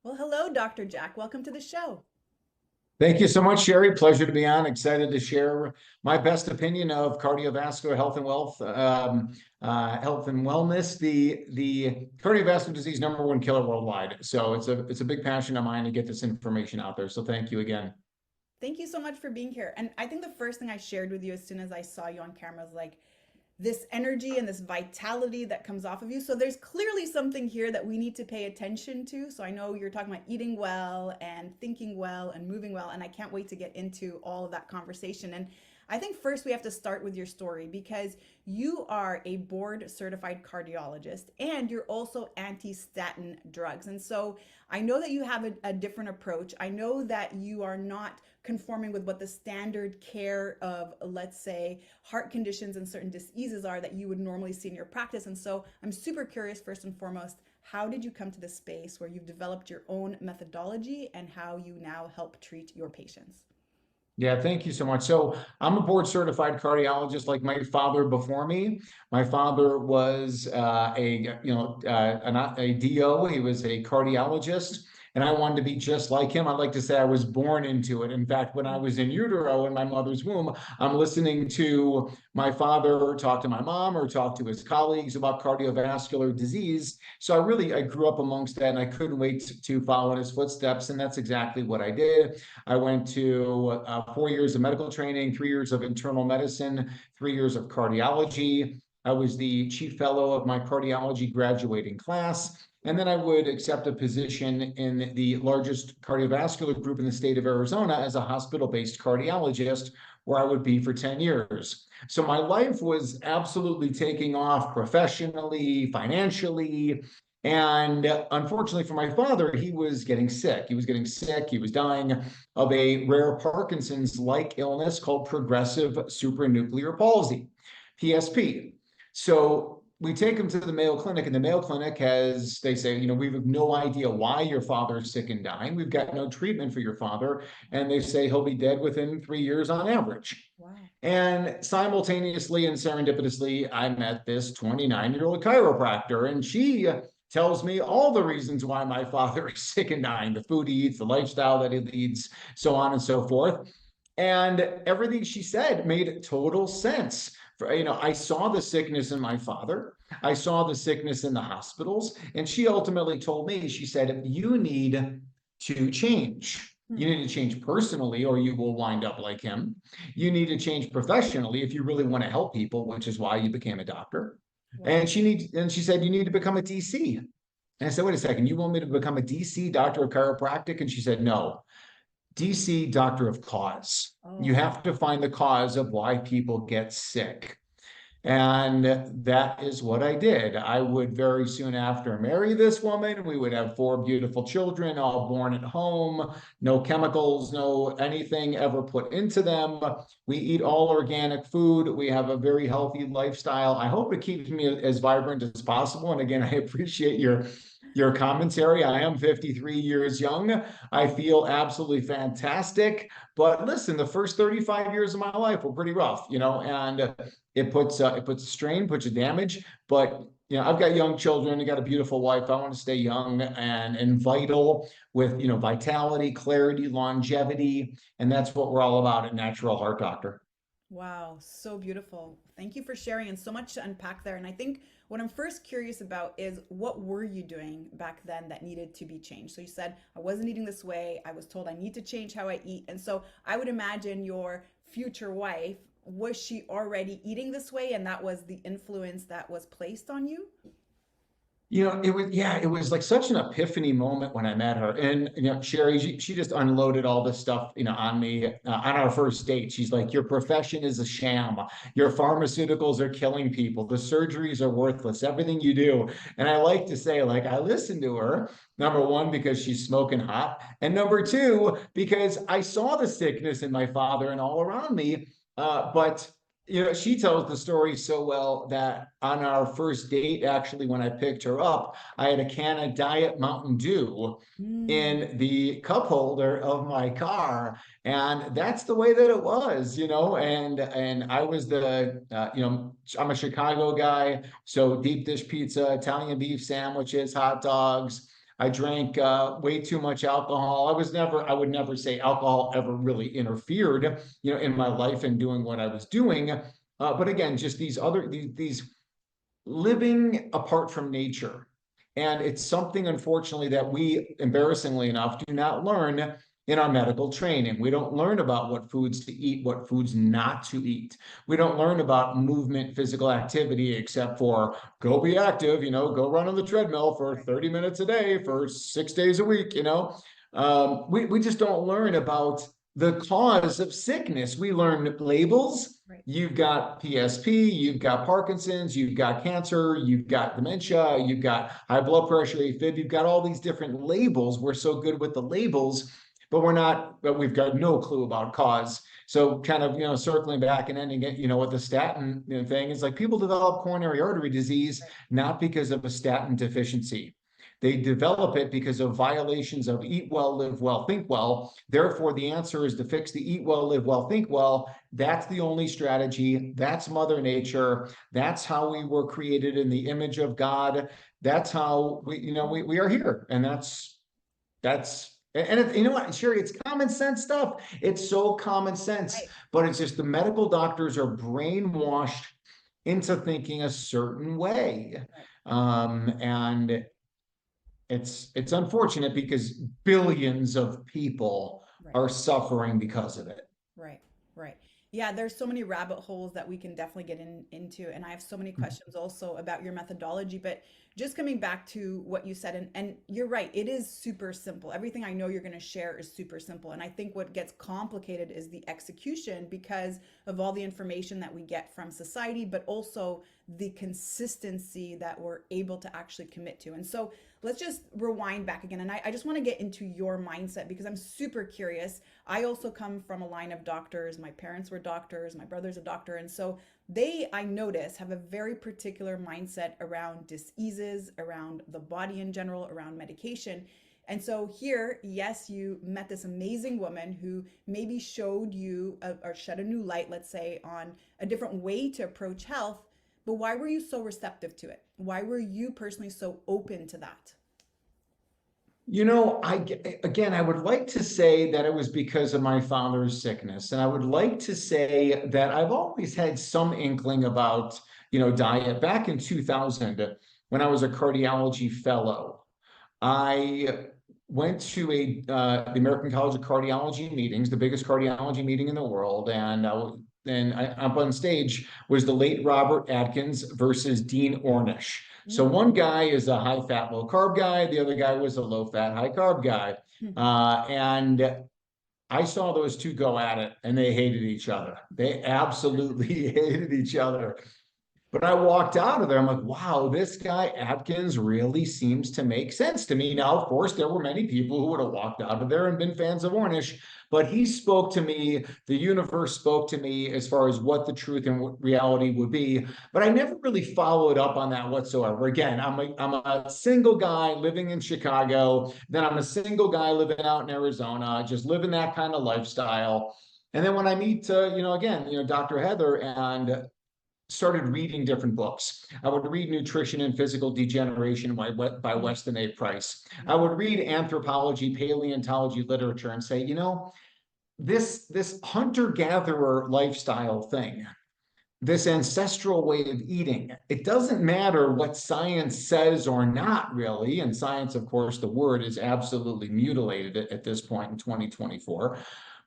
Well, hello, Dr. Jack. Welcome to the show. Thank you so much, Sherry. Pleasure to be on. Excited to share my best opinion of cardiovascular health and wellness. The cardiovascular disease #1 killer worldwide. So it's a big passion of mine to get this information out there. So thank you again. Thank you so much for being here. And I think the first thing I shared with you as soon as I saw you on camera was like this energy and this vitality that comes off of you. So there's clearly something here that we need to pay attention to. So I know you're talking about eating well and thinking well and moving well, and I can't wait to get into all of that conversation. And I think first we have to start with your story because you are a board certified cardiologist and you're also anti-statin drugs. And so I know that you have a different approach. I know that you are not conforming with what the standard care of, let's say, heart conditions and certain diseases are that you would normally see in your practice. And so I'm super curious, first and foremost, how did you come to this space where you've developed your own methodology and how you now help treat your patients? Yeah, thank you so much. So I'm a board certified cardiologist like my father before me. My father was a DO. He was a cardiologist, and I wanted to be just like him. I like to say I was born into it. In fact, when I was in utero in my mother's womb, I'm listening to my father talk to my mom or talk to his colleagues about cardiovascular disease. So I grew up amongst that, and I couldn't wait to follow in his footsteps. And that's exactly what I did. I went to 4 years of medical training, 3 years of internal medicine, 3 years of cardiology. I was the chief fellow of my cardiology graduating class. And then I would accept a position in the largest cardiovascular group in the state of Arizona as a hospital-based cardiologist, where I would be for 10 years. So my life was absolutely taking off professionally, financially, and unfortunately for my father, he was getting sick. He was getting sick. He was dying of a rare Parkinson's-like illness called progressive supranuclear palsy, PSP. So we take him to the Mayo Clinic, and the Mayo Clinic they say, we have no idea why your father is sick and dying. We've got no treatment for your father. And they say he'll be dead within 3 years on average. Wow. And simultaneously and serendipitously, I met this 29-year-old chiropractor, and she tells me all the reasons why my father is sick and dying: the food he eats, the lifestyle that he leads, so on and so forth. And everything she said made total sense. I saw the sickness in my father. I saw the sickness in the hospitals. And she ultimately told me, she said, you need to change. You Hmm. need to change personally, or you will wind up like him. You need to change professionally if you really want to help people, which is why you became a doctor. Wow. And she said, you need to become a DC. And I said, wait a second, you want me to become a DC, doctor of chiropractic? And she said, no, DC, doctor of cause. You Oh. have to find the cause of why people get sick. And that is what I did. I would very soon after marry this woman. We would have 4 beautiful children, all born at home, no chemicals, no anything ever put into them. We eat all organic food. We have a very healthy lifestyle. I hope it keeps me as vibrant as possible. And again, I appreciate your commentary. I am 53 years young. I feel absolutely fantastic. But listen, the first 35 years of my life were pretty rough, and it puts a strain, puts a damage. But I've got young children, I got a beautiful wife. I want to stay young and vital with vitality, clarity, longevity, and that's what we're all about at Natural Heart Doctor. Wow, so beautiful. Thank you for sharing and so much to unpack there. And I think what I'm first curious about is what were you doing back then that needed to be changed? So you said, I wasn't eating this way. I was told I need to change how I eat. And so I would imagine your future wife, was she already eating this way and that was the influence that was placed on you? It was like such an epiphany moment when I met her. And, Sherry, she just unloaded all this stuff, on me on our first date. She's like, your profession is a sham. Your pharmaceuticals are killing people. The surgeries are worthless, everything you do. And I like to say, like, I listened to her, number one, because she's smoking hot. And number two, because I saw the sickness in my father and all around me. But she tells the story so well that on our first date, actually, when I picked her up, I had a can of Diet Mountain Dew Mm. in the cup holder of my car, and that's the way that it was. And I was I'm a Chicago guy, so deep dish pizza, Italian beef sandwiches, hot dogs. I drank way too much alcohol. I would never say alcohol ever really interfered, in my life and doing what I was doing. But again, just these living apart from nature. And it's something, unfortunately, that we, embarrassingly enough, do not learn in our medical training. We don't learn about what foods to eat, what foods not to eat. We don't learn about movement, physical activity, except for go be active, go run on the treadmill for 30 minutes a day for 6 days a week, we just don't learn about the cause of sickness. We learn labels. Right. You've got PSP, you've got Parkinson's, you've got cancer, you've got dementia, you've got high blood pressure, AFib, you've got all these different labels. We're so good with the labels, but we've got no clue about cause. So kind of, circling back and ending it, with the statin thing, is like people develop coronary artery disease, not because of a statin deficiency. They develop it because of violations of eat well, live well, think well. Therefore, the answer is to fix the eat well, live well, think well. That's the only strategy. That's Mother Nature. That's how we were created in the image of God. That's how we are here. And you know what, Sherry, it's common sense stuff. It's so common sense, Right. but it's just the medical doctors are brainwashed into thinking a certain way. And it's unfortunate because billions of people Right. are suffering because of it. Right, right. Yeah, there's so many rabbit holes that we can definitely get into. And I have so many questions also about your methodology. But just coming back to what you said, and you're right, it is super simple. Everything I know you're going to share is super simple. And I think what gets complicated is the execution because of all the information that we get from society, but also the consistency that we're able to actually commit to. And so let's just rewind back again. And I just want to get into your mindset because I'm super curious. I also come from a line of doctors. My parents were doctors. My brother's a doctor. And so they, I notice, have a very particular mindset around diseases, around the body in general, around medication. And so here, yes, you met this amazing woman who maybe showed you or shed a new light, let's say, on a different way to approach health. But why were you so receptive to it? Why were you personally so open to that? I would like to say that it was because of my father's sickness. And I would like to say that I've always had some inkling about, diet. Back in 2000, when I was a cardiology fellow, I went to the American College of Cardiology meetings, the biggest cardiology meeting in the world. And up on stage was the late Robert Atkins versus Dean Ornish. So Mm. one guy is a high fat, low carb guy. The other guy was a low fat, high carb guy. And I saw those two go at it and they hated each other. They absolutely hated each other. But I walked out of there. I'm like, wow, this guy Atkins really seems to make sense to me. Now, of course, there were many people who would have walked out of there and been fans of Ornish, but he spoke to me. The universe spoke to me as far as what the truth and what reality would be. But I never really followed up on that whatsoever. Again, I'm a single guy living in Chicago. Then I'm a single guy living out in Arizona, just living that kind of lifestyle. And then when I meet, Dr. Heather and started reading different books. I would read Nutrition and Physical Degeneration by Weston A. Price. I would read anthropology, paleontology literature and say, this hunter-gatherer lifestyle thing, this ancestral way of eating, it doesn't matter what science says or not really. And science, of course, the word is absolutely mutilated at this point in 2024.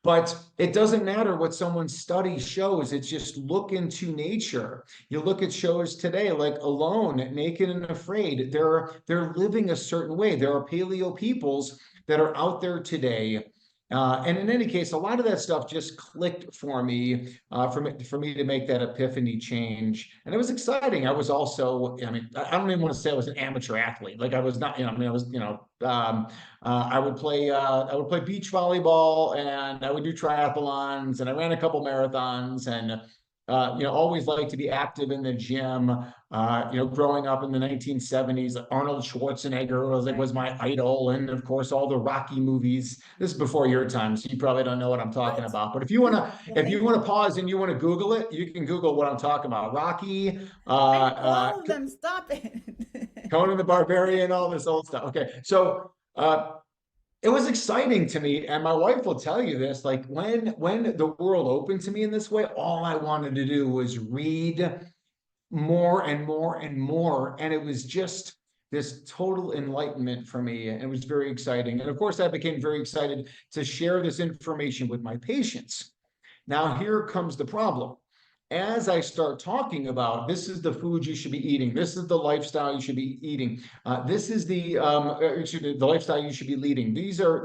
But it doesn't matter what someone's study shows. It's just look into nature. You look at shows today like Alone, Naked and Afraid. They're living a certain way. There are paleo peoples that are out there today. And in any case, a lot of that stuff just clicked for me, for me to make that epiphany change. And it was exciting. I was also, I don't even want to say I was an amateur athlete. Like I was not, I was, I would play beach volleyball and I would do triathlons and I ran a couple marathons and always liked to be active in the gym. Growing up in the 1970s, Arnold Schwarzenegger was my idol, and of course all the Rocky movies. This is before your time, so you probably don't know what I'm talking What? about. But if you want Well, to, if thank you you. want to pause and you want to Google it, you can Google what I'm talking about. Rocky, I know all of them. Stop it. Conan the Barbarian, all this old stuff. Okay, so it was exciting to me, and my wife will tell you this. Like when the world opened to me in this way, all I wanted to do was read more and more and more, and it was just this total enlightenment for me, and it was very exciting. And of course, I became very excited to share this information with my patients. Now, here comes the problem. As I start talking about this is the food you should be eating, this is the lifestyle you should be eating, this is the lifestyle you should be leading. These are,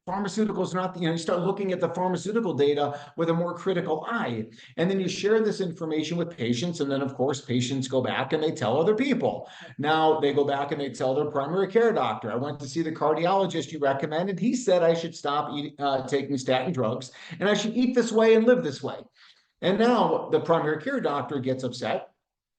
pharmaceuticals, not, you start looking at the pharmaceutical data with a more critical eye. And then you share this information with patients. And then, of course, patients go back and they tell other people. Now they go back and they tell their primary care doctor. I went to see the cardiologist you recommended. He said I should stop taking statin drugs and I should eat this way and live this way. And now the primary care doctor gets upset.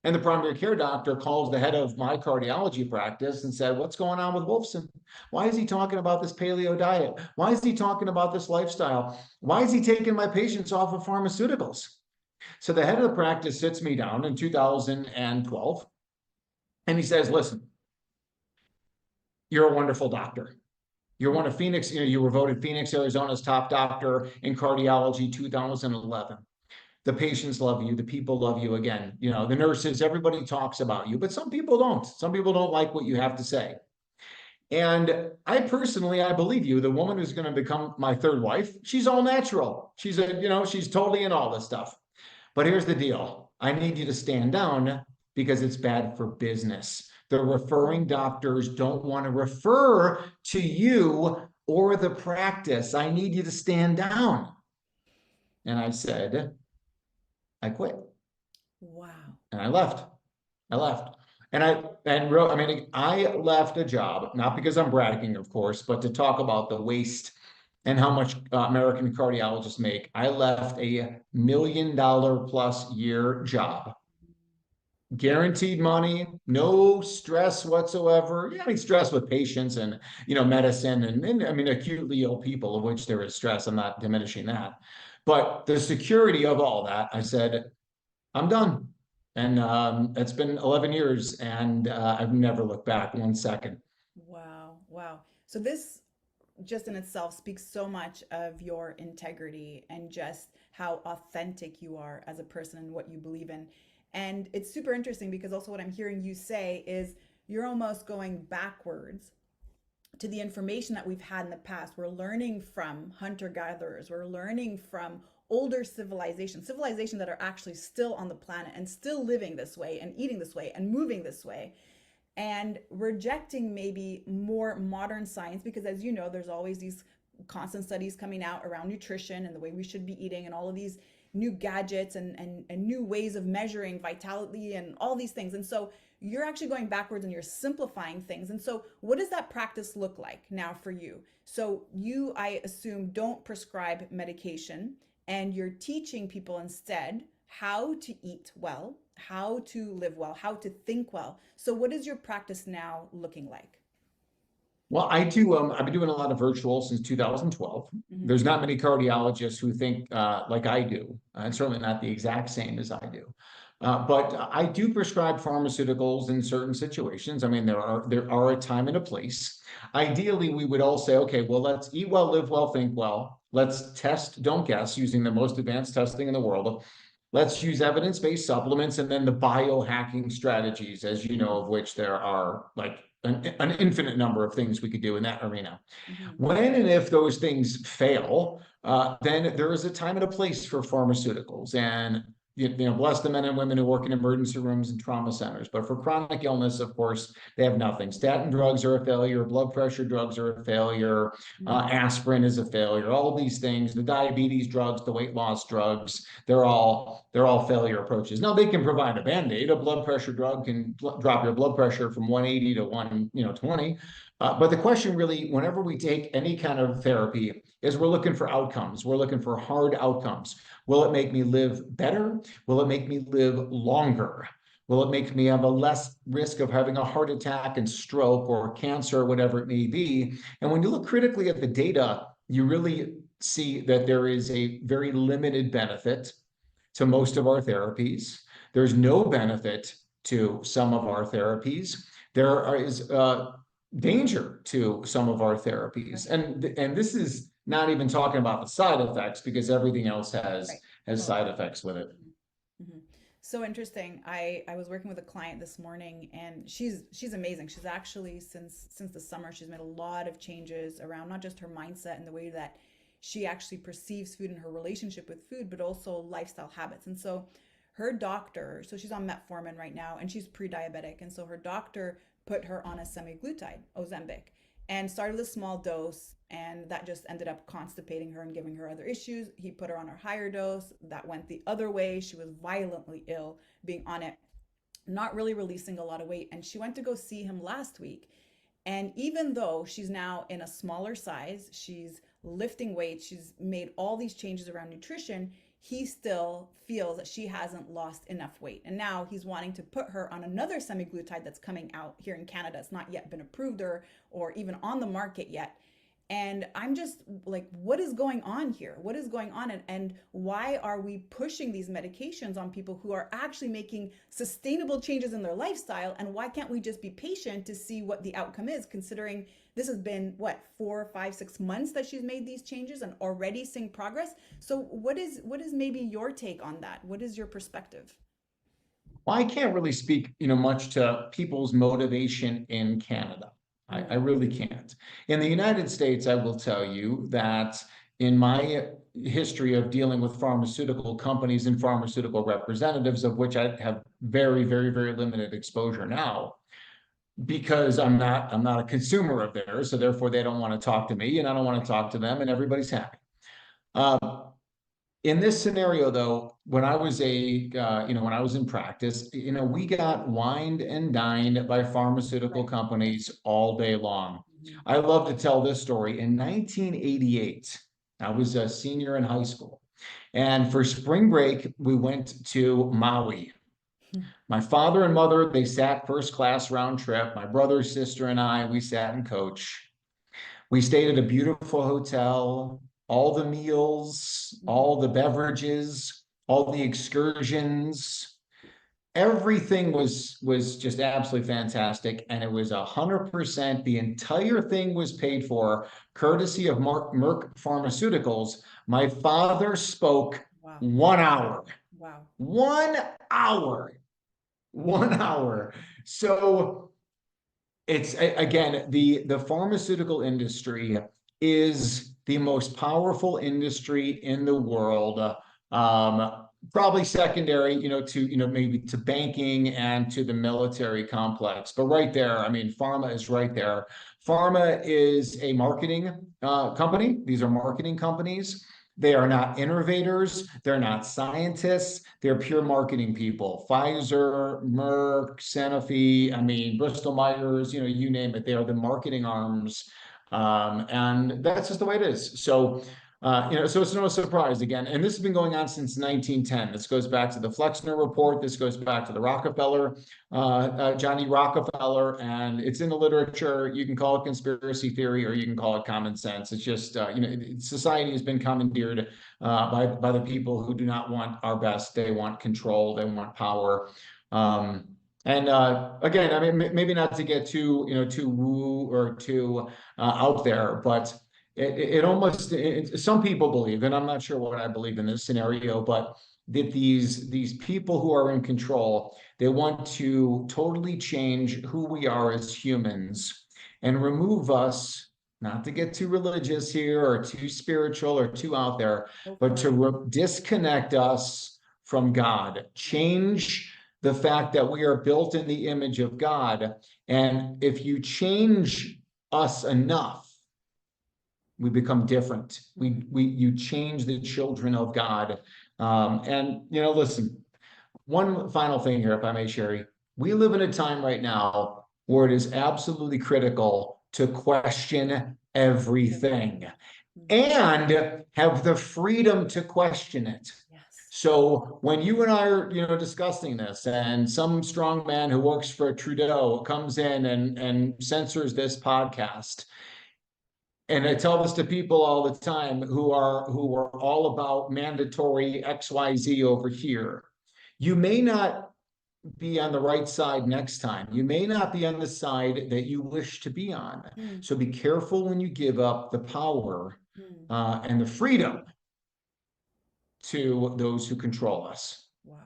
And the primary care doctor calls the head of my cardiology practice and said, what's going on with Wolfson? Why is he talking about this paleo diet? Why is he talking about this lifestyle? Why is he taking my patients off of pharmaceuticals? So the head of the practice sits me down in 2012 and he says, listen, you're a wonderful doctor. You're one of Phoenix, you were voted Phoenix, Arizona's top doctor in cardiology 2011. The patients love you. The people love you. Again, the nurses, everybody talks about you, but some people don't. Some people don't like what you have to say. And I believe you. The woman who's going to become my third wife, she's all natural. She's she's totally in all this stuff. But here's the deal. I need you to stand down because it's bad for business. The referring doctors don't want to refer to you or the practice. I need you to stand down. And I said, I quit. Wow. And I left. And I left a job, not because I'm bragging, of course, but to talk about the waste and how much American cardiologists make. I left $1 million plus year job. Guaranteed money, no stress whatsoever. Yeah, I mean, stress with patients and, medicine and I mean, acutely ill people, of which there is stress. I'm not diminishing that. But the security of all that, I said, I'm done. And it's been 11 years and I've never looked back 1 second. Wow. Wow. So this just in itself speaks so much of your integrity and just how authentic you are as a person and what you believe in. And it's super interesting because also what I'm hearing you say is you're almost going backwards to the information that we've had in the past. We're learning from hunter-gatherers. We're learning from older civilizations that are actually still on the planet and still living this way and eating this way and moving this way, and rejecting maybe more modern science because, as you know, there's always these constant studies coming out around nutrition and the way we should be eating and all of these new gadgets and new ways of measuring vitality and all these things. And so you're actually going backwards and you're simplifying things. And so what does that practice look like now for you? So you, I assume, don't prescribe medication and you're teaching people instead how to eat well, how to live well, how to think well. So what is your practice now looking like? Well, I do. I've been doing a lot of virtual since 2012. Mm-hmm. There's not many cardiologists who think like I do, and certainly not the exact same as I do. But I do prescribe pharmaceuticals in certain situations. I mean, there are a time and a place. Ideally, we would all say, okay, well, let's eat well, live well, think well. Let's test, don't guess, using the most advanced testing in the world. Let's use evidence-based supplements and then the biohacking strategies, as you know, of which there are like an infinite number of things we could do in that arena. Mm-hmm. When and if those things fail, then there is a time and a place for pharmaceuticals. And bless the men and women who work in emergency rooms and trauma centers. But for chronic illness, of course, they have nothing. Statin drugs are a failure. Blood pressure drugs are a failure. Aspirin is a failure. All of these things, the diabetes drugs, the weight loss drugs, they're all failure approaches. Now they can provide a Band-Aid. A blood pressure drug can drop your blood pressure from 180 to 120. But the question really, whenever we take any kind of therapy, is we're looking for outcomes. We're looking for hard outcomes. Will it make me live better? Will it make me live longer? Will it make me have a less risk of having a heart attack and stroke or cancer or whatever it may be? And when you look critically at the data, you really see that there is a very limited benefit to most of our therapies. There's no benefit to some of our therapies. is danger to some of our therapies. And this is not even talking about the side effects, because everything else Right. has Totally. side effects with it. Mhm. So interesting. I was working with a client this morning, and she's amazing. She's actually, since the summer, she's made a lot of changes around not just her mindset and the way that she actually perceives food and her relationship with food, but also lifestyle habits. And so her doctor, so she's on metformin right now, and she's pre-diabetic, and so her doctor put her on a semaglutide, Ozempic, and started with a small dose, and that just ended up constipating her and giving her other issues. He put her on her higher dose. That went the other way. She was violently ill being on it, not really releasing a lot of weight. And she went to go see him last week. And even though she's now in a smaller size, she's lifting weights, she's made all these changes around nutrition, he still feels that she hasn't lost enough weight. And now he's wanting to put her on another semaglutide that's coming out here in Canada. It's not yet been approved or even on the market yet. And I'm just like, what is going on here? What is going on? And why are we pushing these medications on people who are actually making sustainable changes in their lifestyle? And why can't we just be patient to see what the outcome is, considering this has been, what, 4, 5, 6 months that she's made these changes and already seeing progress? So what is maybe your take on that? What is your perspective? Well, I can't really speak, much to people's motivation in Canada. I Mm, really can't. In the United States, I will tell you that in my history of dealing with pharmaceutical companies and pharmaceutical representatives, of which I have very, very, very limited exposure now, because I'm not a consumer of theirs, so therefore they don't want to talk to me, and I don't want to right. talk to them, and everybody's happy. Um, in this scenario, though, when I was in practice, we got wined and dined by pharmaceutical Right. companies all day long. Mhm. I love to tell this story. In 1988, I was a senior in high school, and for spring break, we went to Maui. My father and mother, they sat first class round trip. My brother, sister, and I, we sat in coach. We stayed at a beautiful hotel. All the meals, Mhm. all the beverages, all the excursions, everything was just absolutely fantastic, and it was 100%. The entire thing was paid for, courtesy of Merck Pharmaceuticals. My father spoke Wow. 1 hour, Wow. 1 hour, 1 hour. So again, the pharmaceutical industry is the most powerful industry in the world. Probably secondary, to maybe to banking and to the military complex. But right there, I mean, pharma is right there. Pharma is a marketing company. These are marketing companies. They are not innovators. They're not scientists. They're pure marketing people. Pfizer, Merck, Sanofi, I mean, Bristol Myers, you name it. They are the marketing arms. And that's just the way it is. So it's no surprise again. And this has been going on since 1910. This goes back to the Flexner Report. This goes back to the Rockefeller, Johnny Rockefeller, and it's in the literature. You can call it conspiracy theory or you can call it common sense. It's just, society has been commandeered by the people who do not want our best. They want control. They want power. And again, I mean, maybe not to get too woo or too out there, but some people believe, and I'm not sure what I believe in this scenario, but that these people who are in control, they want to totally change who we are as humans and remove us, not to get too religious here or too spiritual or too out there, Go but for to it. disconnect us from God, Right. change the fact that we are built in the image of God. And if you change us enough, we become different. Mhm. You change the children of God. And listen, one final thing here, if I may, Sherry. We live in a time right now where it is absolutely critical to question everything Everything. Mhm. and have the freedom to question it. Yes. So when you and I are, discussing this, and some strong man who works for Trudeau comes in and censors this podcast, and I tell this to people all the time who are all about mandatory XYZ over here. You may not be on the right side next time. You may not be on the side that you wish to be on. Mm, So be careful when you give up the power mm. and the freedom to those who control us. Wow.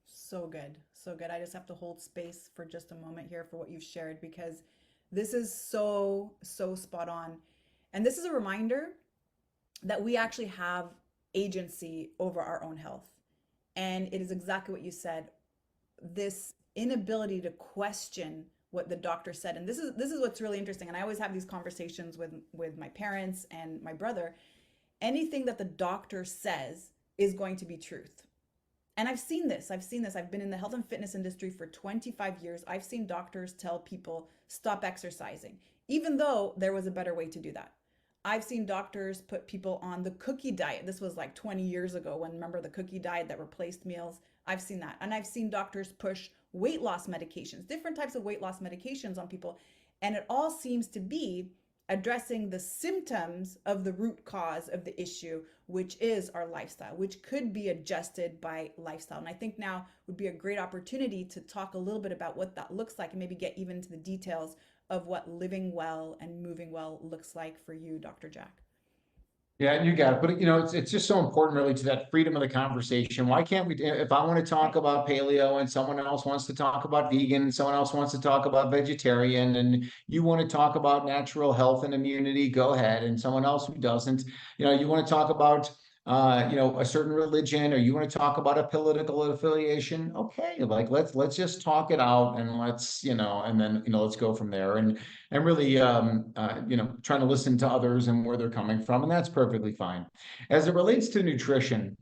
So good. So good. I just have to hold space for just a moment here for what you've shared because this is so, so spot on. And this is a reminder that we actually have agency over our own health. And it is exactly what you said. This inability to question what the doctor said. And this is what's really interesting. And I always have these conversations with my parents and my brother. Anything that the doctor says is going to be truth. And I've seen this. I've seen this. I've been in the health and fitness industry for 25 years. I've seen doctors tell people stop exercising, even though there was a better way to do that. I've seen doctors put people on the cookie diet. This was like 20 years ago when, remember, the cookie diet that replaced meals. I've seen that. And I've seen doctors push weight loss medications, different types of weight loss medications on people. And it all seems to be addressing the symptoms of the root cause of the issue, which is our lifestyle, which could be adjusted by lifestyle. And I think now would be a great opportunity to talk a little bit about what that looks like and maybe get even into the details of what living well and moving well looks like for you, Dr. Jack. Yeah, you got it. But it's just so important really to that freedom of the conversation. Why can't we, if I want to talk about paleo and someone else wants to talk about vegan, and someone else wants to talk about vegetarian, and you want to talk about natural health and immunity, go ahead. And someone else who doesn't, you want to talk about a certain religion, or you want to talk about a political affiliation, okay, like let's just talk it out and let's, and then, let's go from there. And really, trying to listen to others and where they're coming from, and that's perfectly fine. As it relates to nutrition,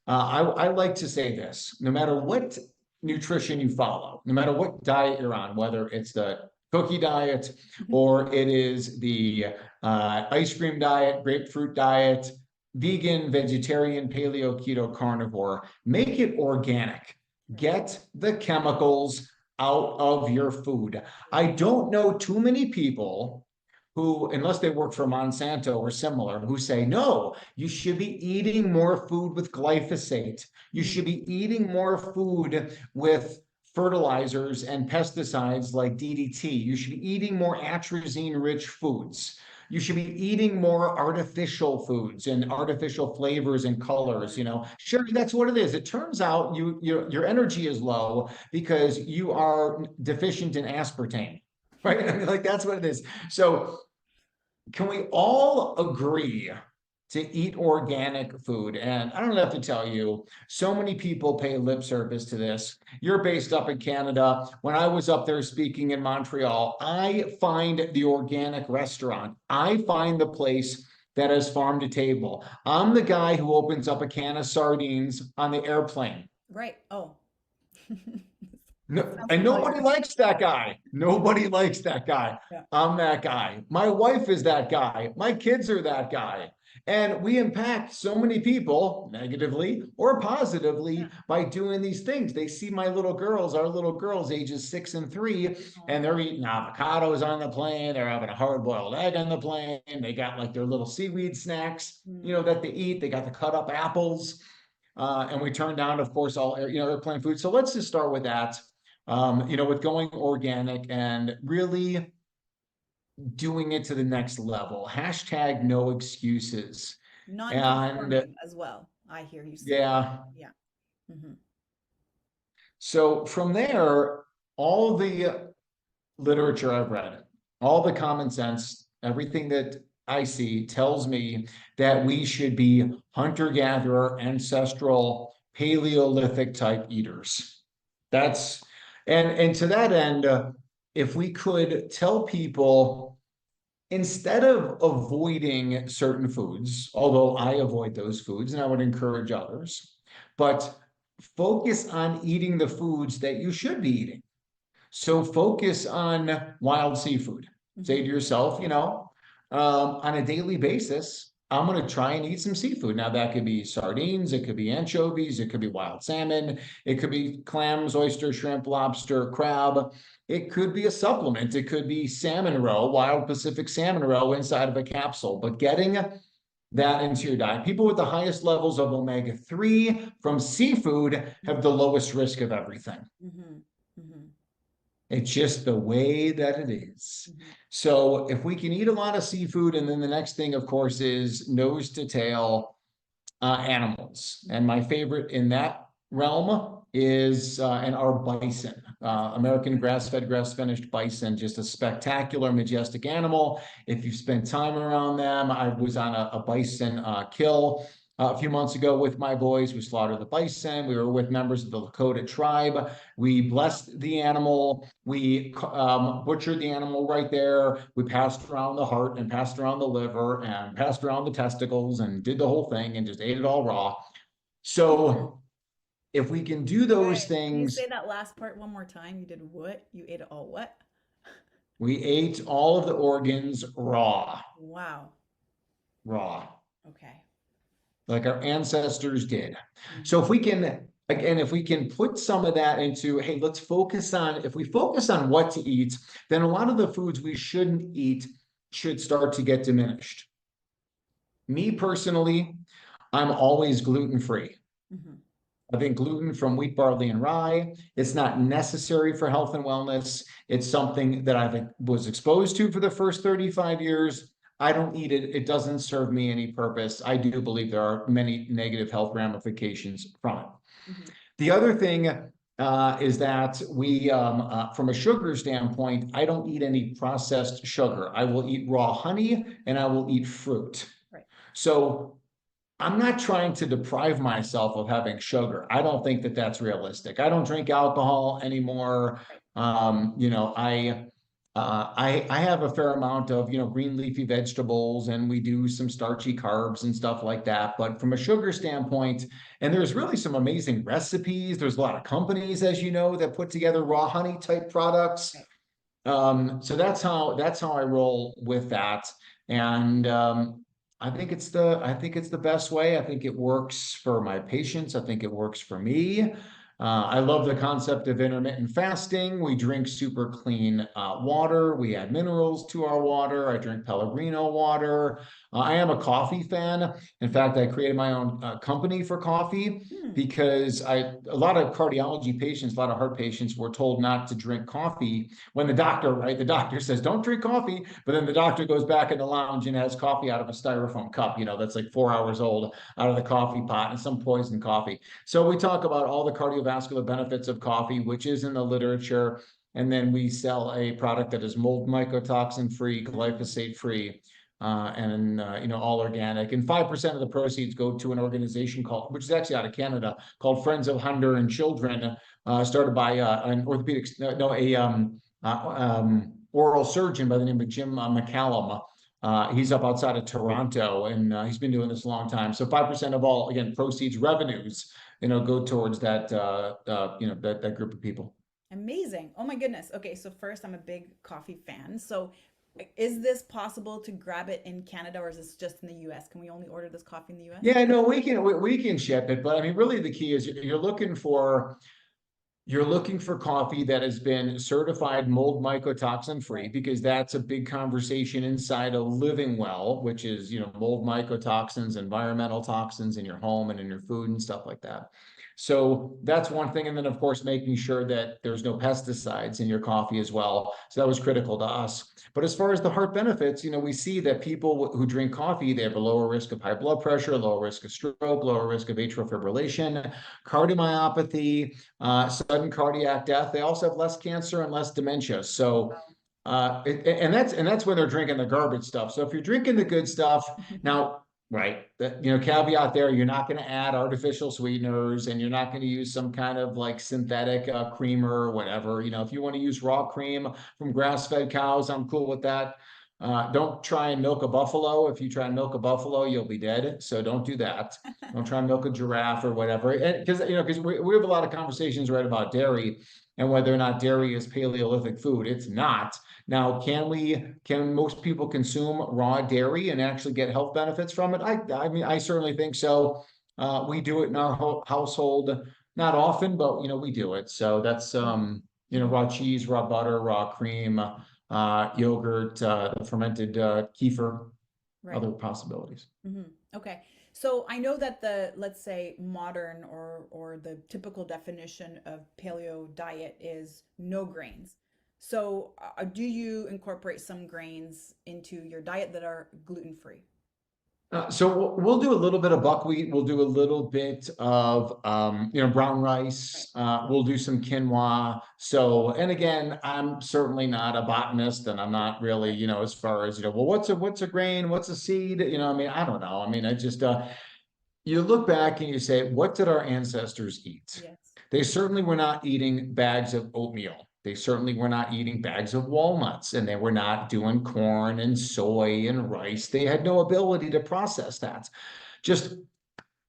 I like to say this: no matter what nutrition you follow, no matter what diet you're on, whether it's the cookie diet or it is the ice cream diet, grapefruit diet, vegan, vegetarian, paleo, keto, carnivore, make it organic. Get the chemicals out of your food. I don't know too many people who, unless they work for Monsanto or similar, who say, no, you should be eating more food with glyphosate. You should be eating more food with fertilizers and pesticides like DDT. You should be eating more atrazine-rich foods. You should be eating more artificial foods and artificial flavors and colors. Sure, that's what it is. It turns out your energy is low because you are deficient in aspartame, right? I mean, like that's what it is. So can we all agree to eat organic food? And I don't have to tell you, so many people pay lip service to this. You're based up in Canada. When I was up there speaking in Montreal, I find the organic restaurant. I find the place that is farm to table. I'm the guy who opens up a can of sardines on the airplane. Right. Oh, No, sounds and nobody familiar. likes that guy. Nobody likes that guy. Yeah. I'm that guy. My wife is that guy. My kids are that guy. And we impact so many people negatively or positively Yeah. by doing these things. They see my little girls, our little girls, ages 6 and 3, and Oh. they're eating avocados on the plane. They're having a hard-boiled egg on the plane. They got like their little seaweed snacks, Mm. that they eat. They got the cut up apples. And we turn down, of course, all airplane food. So let's just start with that. With going organic and really doing it to the next level. Hashtag no excuses. And Non-conforming as well. I hear you say. yeah, Yeah. Hmm. so from there, all the literature I've read, all the common sense, everything that I see tells me that we should be hunter-gatherer, ancestral, Paleolithic type eaters. That's and to that end, if we could tell people instead of avoiding certain foods, although I avoid those foods and I would encourage others, but focus on eating the foods that you should be eating. So focus on wild seafood. Say Hmm. to yourself, on a daily basis, I'm going to try and eat some seafood. Now, that could be sardines, it could be anchovies, it could be wild salmon, it could be clams, oyster, shrimp, lobster, crab. It could be a supplement. It could be salmon roe, wild Pacific salmon roe inside of a capsule. But getting that into your diet. People with the highest levels of omega-3 from seafood have the lowest risk of everything. Mm-hmm. Mm-hmm. It's just the way that it is. Mm-hmm. So if we can eat a lot of seafood, and then the next thing, of course, is nose to tail animals. And my favorite in that realm is and our bison, American grass-fed, grass-finished bison, just a spectacular, majestic animal. If you've spent time around them, I was on a bison kill a few months ago with my boys. We slaughtered the bison. We were with members of the Lakota tribe. We blessed the animal. We butchered the animal right there. We passed around the heart and passed around the liver and passed around the testicles and did the whole thing and just ate it all raw. So if we can do those Wait, can you things, say that last part one more time? You did what? You ate it all what? we ate all of the organs raw, Wow. raw, Okay. like our ancestors did. Mm-hmm. So if we can, again, if we can put some of that into, hey, let's focus on, if we focus on what to eat, then a lot of the foods we shouldn't eat should start to get diminished. Me personally, I'm always gluten-free. Mm-hmm. I think gluten from wheat, barley, and rye, it's not necessary for health and wellness. It's something that I was exposed to for the first 35 years. I don't eat it. It doesn't serve me any purpose. I do believe there are many negative health ramifications from it. Mm-hmm. The other thing is that we, from a sugar standpoint, I don't eat any processed sugar. I will eat raw honey and I will eat fruit. Right. So I'm not trying to deprive myself of having sugar. I don't think that that's realistic. I don't drink alcohol anymore. You know, I have a fair amount of, you know, green leafy vegetables, and we do some starchy carbs and stuff like that. But from a sugar standpoint, and there's really some amazing recipes. There's a lot of companies, as you know, that put together raw honey type products. Right. So that's how I roll with that. And I think it's the best way. I think it works for my patients. I think it works for me. I love the concept of intermittent fasting. We drink super clean water. We add minerals to our water. I drink Pellegrino water. I am a coffee fan. In fact, I created my own company for coffee Hmm. because a lot of cardiology patients, a lot of heart patients were told not to drink coffee when the doctor, right? The doctor says, don't drink coffee, but then the doctor goes back in the lounge and has coffee out of a styrofoam cup, you know, that's like 4 hours old out of the coffee pot and some poison coffee. So we talk about all the cardiovascular benefits of coffee, which is in the literature. And then we sell a product that is mold mycotoxin free, glyphosate free, and you know, all organic. And 5% of the proceeds go to an organization called, which is actually out of Canada, called Friends of Hunger and Children, started by an orthopedic, no, oral surgeon by the name of Jim McCallum. He's up outside of Toronto, and he's been doing this a long time. So 5% of all, again, proceeds, revenues, you know, go towards that, you know, that group of people. Amazing. Oh my goodness. Okay, so first, I'm a big coffee fan. So is this possible to grab it in Canada, or is this just in the US? Can we only order this coffee in the US? Yeah, no, we can ship it, but I mean, really, the key is you're looking for coffee that has been certified mold mycotoxin free, Right. because that's a big conversation inside of living well, which is, you know, mold mycotoxins, environmental toxins in your home and in your food and stuff like that. So that's one thing. And then, of course, making sure that there's no pesticides in your coffee as well. So that was critical to us. But as far as the heart benefits, you know, we see that people who drink coffee, they have a lower risk of high blood pressure, lower risk of stroke, lower risk of atrial fibrillation, cardiomyopathy, sudden cardiac death. They also have less cancer and less dementia. So, and that's when they're drinking the garbage stuff. So if you're drinking the good stuff, now, right, that, you know, caveat there, you're not going to add artificial sweeteners, and you're not going to use some kind of like synthetic creamer or whatever. You know, if you want to use raw cream from grass-fed cows, I'm cool with that. Don't try and milk a buffalo. If you try and milk a buffalo, you'll be dead. So don't do that. Don't try and milk a giraffe or whatever. And because, you know, because we have a lot of conversations right about dairy and whether or not dairy is Paleolithic food. It's not. Now, can most people consume raw dairy and actually get health benefits from it? I mean, I certainly think so. We do it in our household, not often, but you know, we do it. So that's you know, raw cheese, raw butter, raw cream, yogurt, fermented kefir. Right. other possibilities. Okay. So I know that the, let's say, modern or the typical definition of paleo diet is no grains. So do you incorporate some grains into your diet that are gluten-free? So we'll do a little bit of buckwheat. We'll do a little bit of brown Right. rice. We'll do some quinoa. So, and again, I'm certainly not a botanist, and I'm not really, Right. as far as well, what's a grain? What's a seed? I mean, I don't know. I mean, I just you look back and you say, what did our ancestors eat? Yes. They certainly were not eating bags of oatmeal. They certainly were not eating bags of walnuts, and they were not doing corn and soy and rice. They had no ability to process that. Just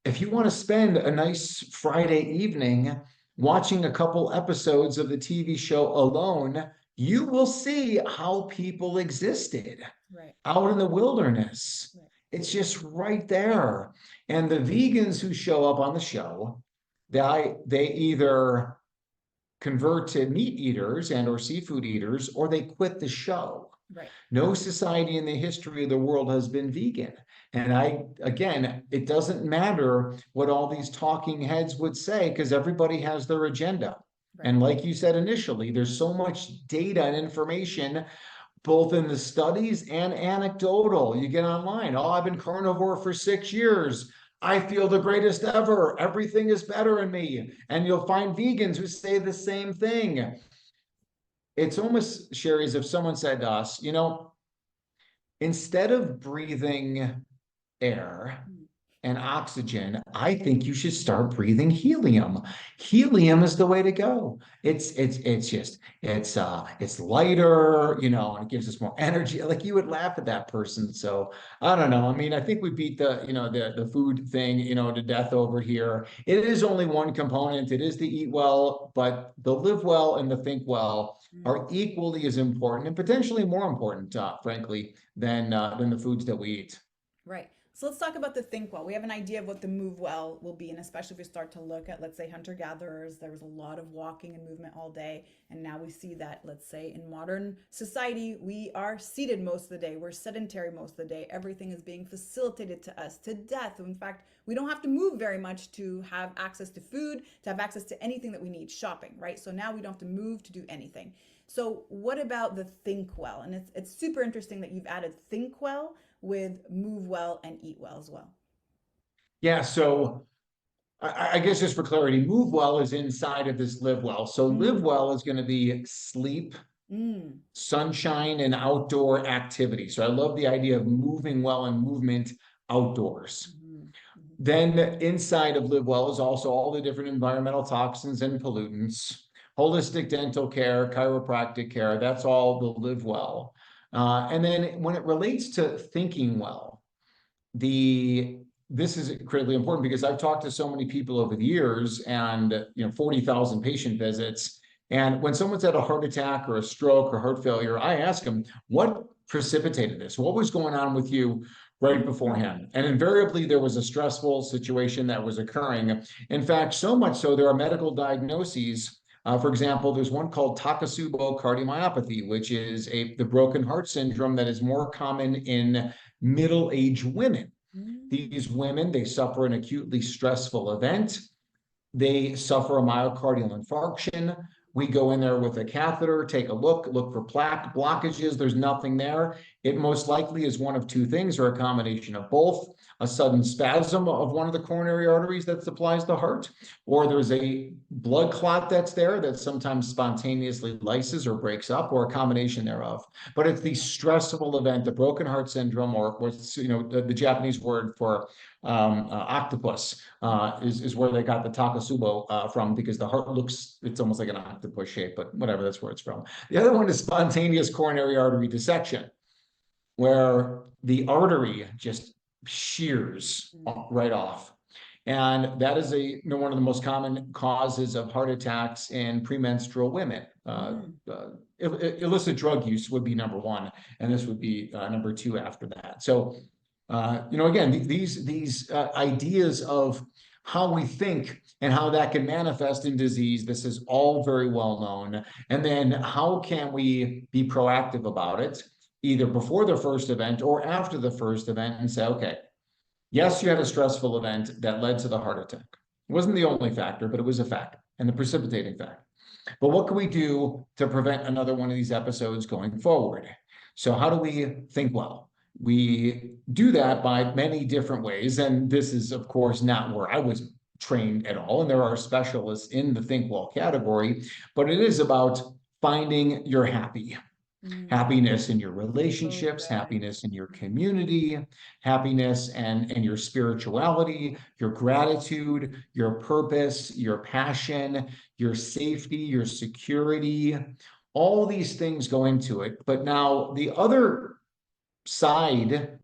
if you want to spend a nice Friday evening watching a couple episodes of the TV show Alone, you will see how people existed Right. out in the wilderness. Right. It's just right there. And the vegans who show up on the show, they either convert to meat eaters and or seafood eaters, or they quit the show. Right. No society in the history of the world has been vegan. And again, it doesn't matter what all these talking heads would say, because everybody has their agenda. Right. And like you said initially, there's so much data and information, both in the studies and anecdotal. You get online, oh, I've been carnivore for 6 years. I feel the greatest ever. Everything is better in me. And you'll find vegans who say the same thing. It's almost, Sherry, as if someone said to us, instead of breathing air Mm. and oxygen, I think you should start breathing helium. Helium is the way to go. It's lighter, and it gives us more energy. Like, you would laugh at that person. So I don't know. I mean, I think we beat the food thing, to death over here. It is only one component. It is the eat well, but the live well and the think well Mm. are equally as important, and potentially more important, frankly, than the foods that we eat. Right. So let's talk about the think well. We have an idea of what the move well will be, and especially if we start to look at, let's say, hunter gatherers, there was a lot of walking and movement all day. And now we see that, let's say, in modern society, we are seated most of the day. We're sedentary most of the day. Everything is being facilitated to us to death. In fact, we don't have to move very much to have access to food, to have access to anything that we need, shopping, right? So now we don't have to move to do anything. So what about the think well? And it's super interesting that you've added think well with move well and eat well as well. Yeah, so I guess just for clarity, move well is inside of this live well. So live Mm, well is going to be sleep, mm, sunshine, and outdoor activity. So I love the idea of moving well and movement outdoors. mhm, mhm. Then inside of live well is also all the different environmental toxins and pollutants, holistic dental care, chiropractic care. That's all the live well. And then when it relates to thinking well, this is critically important, because I've talked to so many people over the years, and 40,000 patient visits. And when someone's had a heart attack or a stroke or heart failure, I ask them, what precipitated this? What was going on with you right beforehand? And invariably, there was a stressful situation that was occurring. In fact, so much so, there are medical diagnoses. For example, there's one called Takotsubo cardiomyopathy, which is the broken heart syndrome that is more common in middle-aged women. Mm, These women, they suffer an acutely stressful event. They suffer a myocardial infarction. We go in there with a catheter, take a look for plaque blockages. There's nothing there. It most likely is one of two things, or a combination of both: a sudden spasm of one of the coronary arteries that supplies the heart, or there's a blood clot that's there that sometimes spontaneously lyses or breaks up, or a combination thereof. But it's the stressful event, the broken heart syndrome, or what's the Japanese word for octopus, is where they got the Takotsubo from, because the heart it's almost like an octopus shape, but whatever, that's where it's from. The other one is spontaneous coronary artery dissection, where the artery just shears mm, right off. And that is one of the most common causes of heart attacks in premenstrual women. mm. Illicit drug use would be number one, and this would be number two after that. So again, these ideas of how we think and how that can manifest in disease, this is all very well known. And then how can we be proactive about it? either before the first event or after the first event and say, okay, yes, you had a stressful event that led to the heart attack. It wasn't the only factor, but it was a factor and the precipitating factor. But what can we do to prevent another one of these episodes going forward? So how do we think well? We do that by many different ways. And this is, of course, not where I was trained at all. And there are specialists in the think well category, but it is about finding your happy. Happiness in your relationships, happiness in your community, happiness and your spirituality, your gratitude, your purpose, your passion, your safety, your security. All these things go into it. But now the other side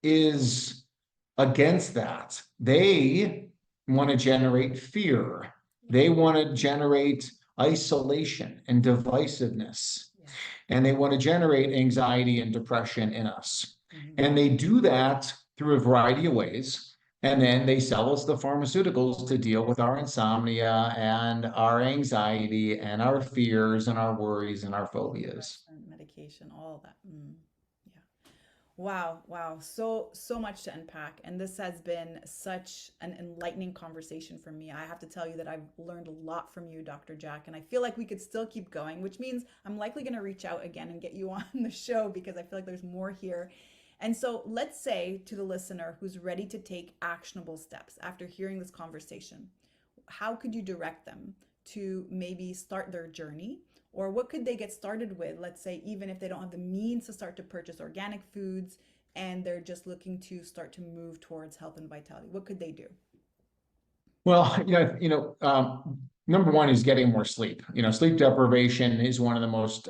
is against that. They want to generate fear. They want to generate isolation and divisiveness. And they want to generate anxiety and depression in us. And they do that through a variety of ways. And then they sell us the pharmaceuticals to deal with our insomnia and our anxiety and our fears and our worries and our phobias. Medication, all that. Yeah. Wow, wow. So much to unpack. And this has been such an enlightening conversation for me. I have to tell you that I've learned a lot from you, Dr. Jack, and I feel like we could still keep going, which means I'm likely going to reach out again and get you on the show because I feel like there's more here. And so let's say to the listener who's ready to take actionable steps after hearing this conversation, how could you direct them to maybe start their journey? Or what could they get started with? Let's say, even if they don't have the means to start to purchase organic foods and they're just looking to start to move towards health and vitality, what could they do? Well, number one is getting more sleep. Sleep deprivation is one of the most,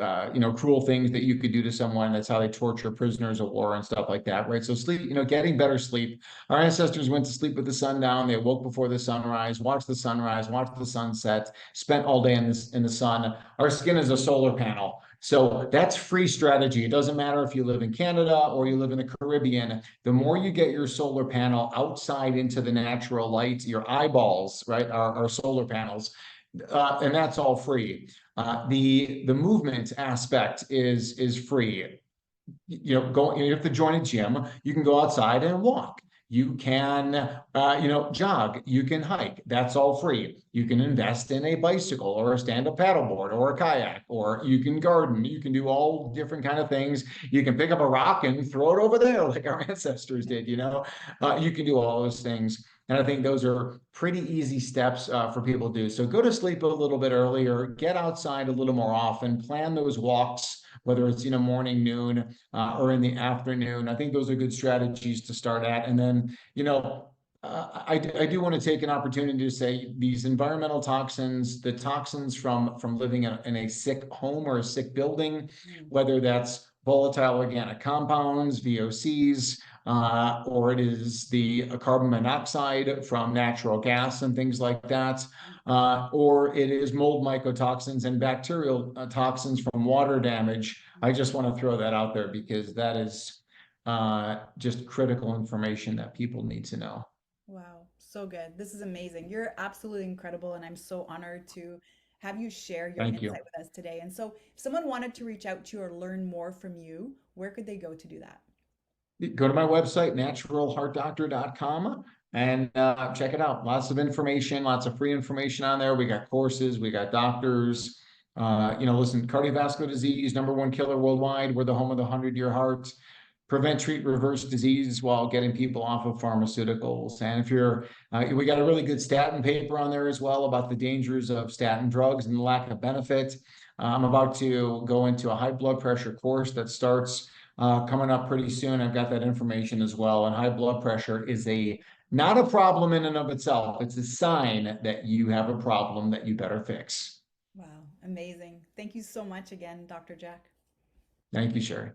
cruel things that you could do to someone. That's how they torture prisoners of war and stuff like that, right? So sleep, getting better sleep. Our ancestors went to sleep with the sun down. They awoke before the sunrise, watched the sunrise, watched the sunset, spent all day in the sun. Our skin is a solar panel. So that's free strategy. It doesn't matter if you live in Canada or you live in the Caribbean. The more you get your solar panel outside into the natural light, your eyeballs, right, are solar panels, and that's all free. The movement aspect is free. You have to join a gym. You can go outside and walk. You can, jog. You can hike. That's all free. You can invest in a bicycle or a stand-up paddleboard or a kayak, or you can garden. You can do all different kind of things. You can pick up a rock and throw it over there like our ancestors did, you can do all those things. And I think those are pretty easy steps for people to do. So go to sleep a little bit earlier, get outside a little more often, plan those walks, whether it's morning, noon, or in the afternoon. I think those are good strategies to start at. And then, I do want to take an opportunity to say these environmental toxins, the toxins from living in a sick home or a sick building, whether that's volatile organic compounds, VOCs, or it is the carbon monoxide from natural gas and things like that, or it is mold mycotoxins and bacterial toxins from water damage. I just want to throw that out there because that is just critical information that people need to know. Wow, so good. This is amazing. You're absolutely incredible, and I'm so honored to have you share your Thank you. insight with us today. And so, if someone wanted to reach out to you or learn more from you, where could they go to do that? Go to my website, naturalheartdoctor.com, and check it out. Lots of information, lots of free information on there. We got courses, we got doctors. Listen, cardiovascular disease, #1 killer worldwide. We're the home of the 100-year heart. Prevent, treat, reverse disease while getting people off of pharmaceuticals. And if we got a really good statin paper on there as well about the dangers of statin drugs and the lack of benefit. I'm about to go into a high blood pressure course that starts coming up pretty soon. I've got that information as well. And high blood pressure is not a problem in and of itself. It's a sign that you have a problem that you better fix. Wow, amazing. Thank you so much again, Dr. Jack. Thank you, Sherry.